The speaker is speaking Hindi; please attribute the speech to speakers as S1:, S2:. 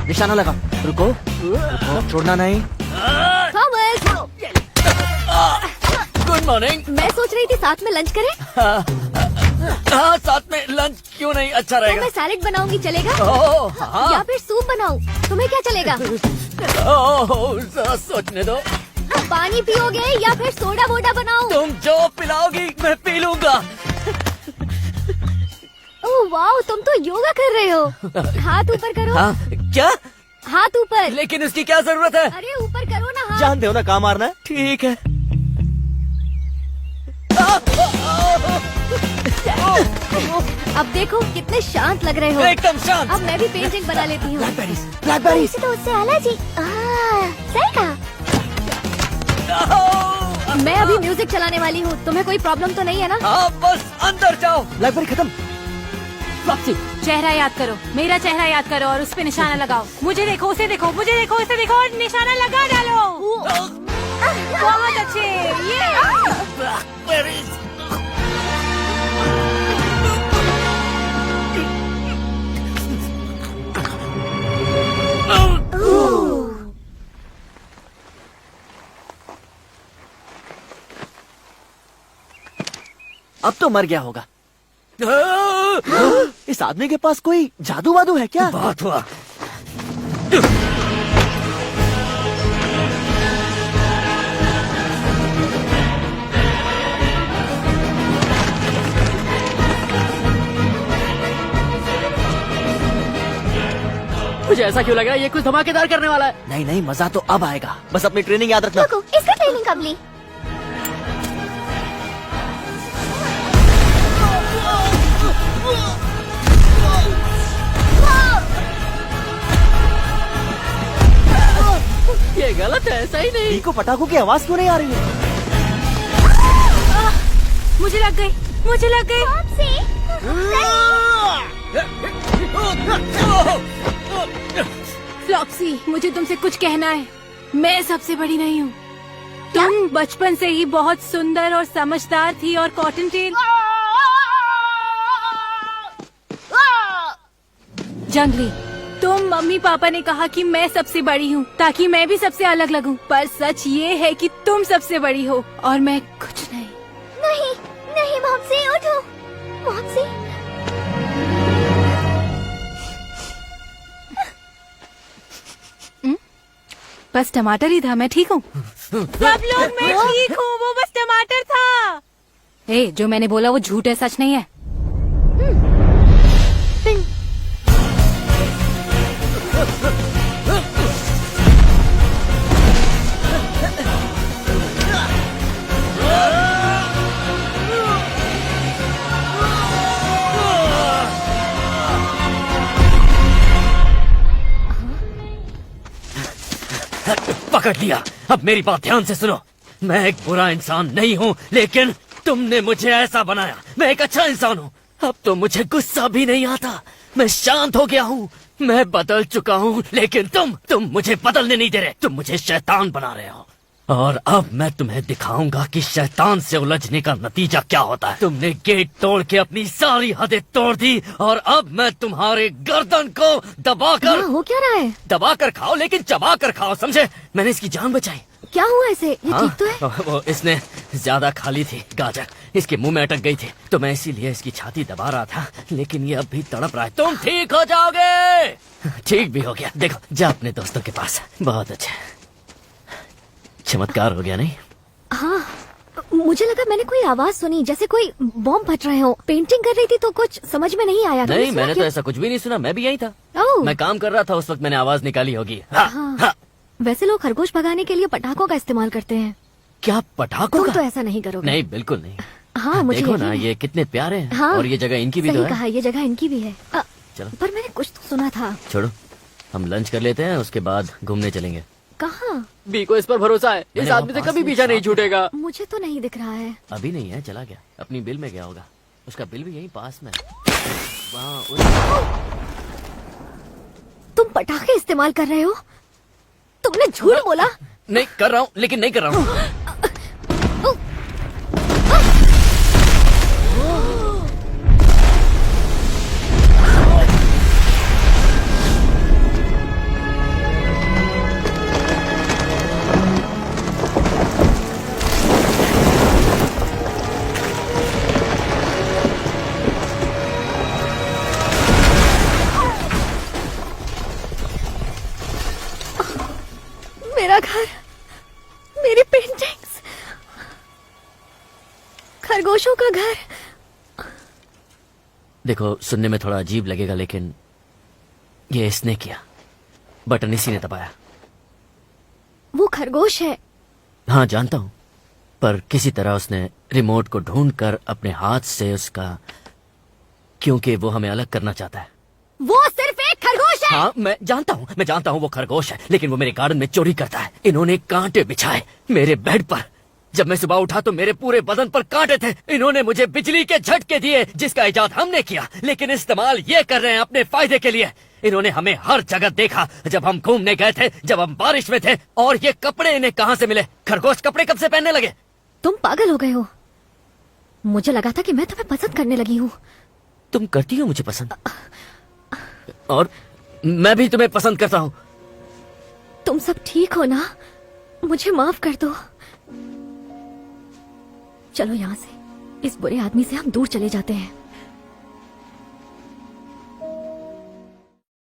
S1: निशाना लगा। रुको, रुको, छोड़ना नहीं।
S2: Thomas,
S3: good morning.
S2: मैं सोच रही थी साथ में लंच करें।
S3: हाँ, साथ में लंच क्यों नहीं, अच्छा
S2: तो
S3: रहेगा।
S2: मैं सैलेड बनाऊंगी, चलेगा?
S3: ओह, हाँ।
S2: या फिर सूप बनाऊं? तुम्हें क्या चलेगा?
S3: ओह, जरा सोचने दो।
S2: पानी पियोगे या फिर सोडा वोडा बनाऊं?
S3: तुम जो पिलाओगी मैं पी लूंगा।
S2: ओह वाओ, तुम तो योगा कर रहे हो। हाथ ऊपर करो।
S3: हाँ, क्या?
S2: हाथ ऊपर।
S3: लेकिन उसकी क्या जरूरत है?
S2: अरे ऊपर करो ना हाथ।
S1: जानते हो ना कहाँ मारना है।
S3: ठीक है।
S2: अब देखो कितने शांत लग रहे हो।
S3: एकदम शांत।
S2: अब मैं भी पेंटिंग बना लेती हूँ।
S1: ब्लैकबेरीज।
S2: तो उससे एलर्जी। सही कहा। मैं अभी म्यूजिक चलाने वाली हूँ, तुम्हें कोई प्रॉब्लम तो नहीं है ना?
S3: हाँ, बस अंदर जाओ।
S1: ब्लैकबेरी खत्म।
S4: फ्लॉक्सी, चेहरा याद करो, मेरा चेहरा याद करो और उस पे निशाना लगाओ। मुझे देखो, उसे देखो, मुझे देखो, उसे देखो और निशाना लगा डालो। बहुत अच्छे, ये।
S3: Blackberries।
S1: अब तो मर गया होगा। इस आदमी के पास कोई जादू वादू है क्या?
S3: बात हुआ।
S5: मुझे ऐसा क्यों लग रहा है ये कुछ धमाकेदार करने वाला है।
S1: नहीं नहीं, मजा तो अब आएगा। बस अपनी ट्रेनिंग याद रखना।
S2: रुको, इसका ट्रेनिंग कब ली?
S5: ये गलत है, सही नहीं।
S1: डी को पटाखों की आवाज क्यों नहीं आ रही है?
S4: मुझे लग गई, मुझे लग गई। फ्लॉक्सी, मुझे तुमसे कुछ कहना है। मैं सबसे बड़ी नहीं हूँ। तुम बचपन से ही बहुत सुंदर और समझदार थी और कॉटन टेल जंगली। तुम मम्मी पापा ने कहा कि मैं सबसे बड़ी हूँ ताकि मैं भी सबसे अलग लगूं, पर सच ये है कि तुम सबसे बड़ी हो और मैं कुछ नहीं।
S2: नहीं, नहीं मॉम्सी, उठो। मॉम्सी।
S4: बस टमाटर ही था, मैं ठीक हूँ। सब लोग मैं ठीक हूँ, वो बस टमाटर था। ए, जो मैंने बोला वो झूठ है, सच नहीं है।
S3: पकड़ लिया। अब मेरी बात ध्यान से सुनो। मैं एक बुरा इंसान नहीं हूँ, लेकिन तुमने मुझे ऐसा बनाया। मैं एक अच्छा इंसान हूँ। अब तो मुझे गुस्सा भी नहीं आता। मैं शांत हो गया हूँ। मैं बदल चुका हूँ, लेकिन तुम मुझे बदलने नहीं दे रहे। तुम मुझे शैतान बना रहे हो। और अब मैं तुम्हें दिखाऊंगा कि शैतान से उलझने का नतीजा क्या होता है। तुमने गेट तोड़ के अपनी सारी हदें तोड़ दी और अब मैं तुम्हारे गर्दन को दबाकर
S2: हो क्या रहा है?
S3: दबाकर खाओ, लेकिन चबा कर खाओ, समझे? मैंने इसकी जान बचाई।
S2: क्या हुआ इसे? ये
S3: हाँ,
S2: ठीक तो है?
S3: वो इसने ज्यादा खा ली थी गाजर, इसके मुंह में अटक गई थी, तो मैं इसीलिए इसकी छाती दबा रहा था, लेकिन ये अब भी तड़प रहा है। तुम ठीक हो जाओगे। ठीक भी हो गया। देखो, जा अपने दोस्तों के पास। बहुत अच्छा, चमत्कार हो गया नहीं?
S2: हाँ, मुझे लगा मैंने कोई आवाज सुनी, जैसे कोई बॉम्ब फट रहे हो। पेंटिंग कर रही थी तो कुछ समझ में नहीं आया।
S3: नहीं, मैंने तो ऐसा कुछ भी नहीं सुना। मैं भी यही था।
S2: ओह।
S3: मैं काम कर रहा था उस वक्त, मैंने आवाज निकाली होगी। हाँ,
S2: हाँ।
S3: हाँ।
S2: वैसे लोग खरगोश भगाने के लिए पटाखों का इस्तेमाल करते हैं।
S3: क्या पटाखों
S2: तुम
S3: का?
S2: तो ऐसा नहीं करोगे।
S3: नहीं, बिल्कुल नहीं।
S2: हाँ, मुझे
S3: देखो
S2: यकीन
S3: ना,
S2: है।
S3: ये कितने प्यारे हैं।
S2: हाँ,
S3: और ये जगह इनकी भी तो
S2: सही
S3: है।
S2: कहा, ये जगह इनकी भी है।
S3: चलो।
S2: पर मैंने कुछ तो सुना था।
S3: छोड़ो, हम लंच कर लेते हैं, उसके बाद घूमने चलेंगे।
S2: कहाँ?
S5: बी को इस पर भरोसा है, इस
S3: मैंने
S5: आदमी से
S3: वहाँ
S5: कभी
S3: से
S5: पीछा नहीं
S3: साफ-
S5: छूटेगा।
S2: मुझे तो नहीं दिख रहा है।
S3: अभी नहीं है, चला गया, अपनी बिल में गया होगा। उसका बिल भी यहीं पास में है। वहाँ उस...
S2: तुम पटाखे इस्तेमाल कर रहे हो? तुमने झूठ बोला।
S3: नहीं कर रहा हूँ, लेकिन नहीं कर रहा हूँ।
S2: मेरा घर, मेरी पेंटिंग्स, खरगोशों का घर।
S3: देखो, सुनने में थोड़ा अजीब लगेगा, लेकिन ये इसने किया। बटन इसी ने दबाया।
S2: वो खरगोश है।
S3: हाँ, जानता हूं, पर किसी तरह उसने रिमोट को ढूंढकर अपने हाथ से उसका, क्योंकि वो हमें अलग करना चाहता है।
S2: वो सिर्फ एक खरगोश है।
S3: हाँ, मैं जानता हूँ वो खरगोश है, लेकिन वो मेरे गार्डन में चोरी करता है। इन्होंने कांटे बिछाए मेरे बेड पर। जब मैं सुबह उठा तो मेरे पूरे बदन पर कांटे थे। इन्होंने मुझे बिजली के झटके दिए, जिसका इजाद हमने किया, लेकिन इस्तेमाल ये कर रहे हैं अपने फायदे के लिए। इन्होंने हमें हर जगह देखा, जब हम घूमने गए थे, जब हम बारिश में थे। और ये कपड़े इन्हें कहाँ से मिले? खरगोश कपड़े कब से पहनने लगे?
S2: तुम पागल हो गए हो। मुझे लगा था कि मैं तुम्हें पसंद करने लगी हूँ।
S3: तुम करती हो मुझे पसंद, और मैं भी तुम्हें पसंद करता हूँ।
S2: तुम सब ठीक हो ना? मुझे माफ कर दो। चलो यहाँ से, इस बुरे आदमी से हम दूर चले जाते हैं।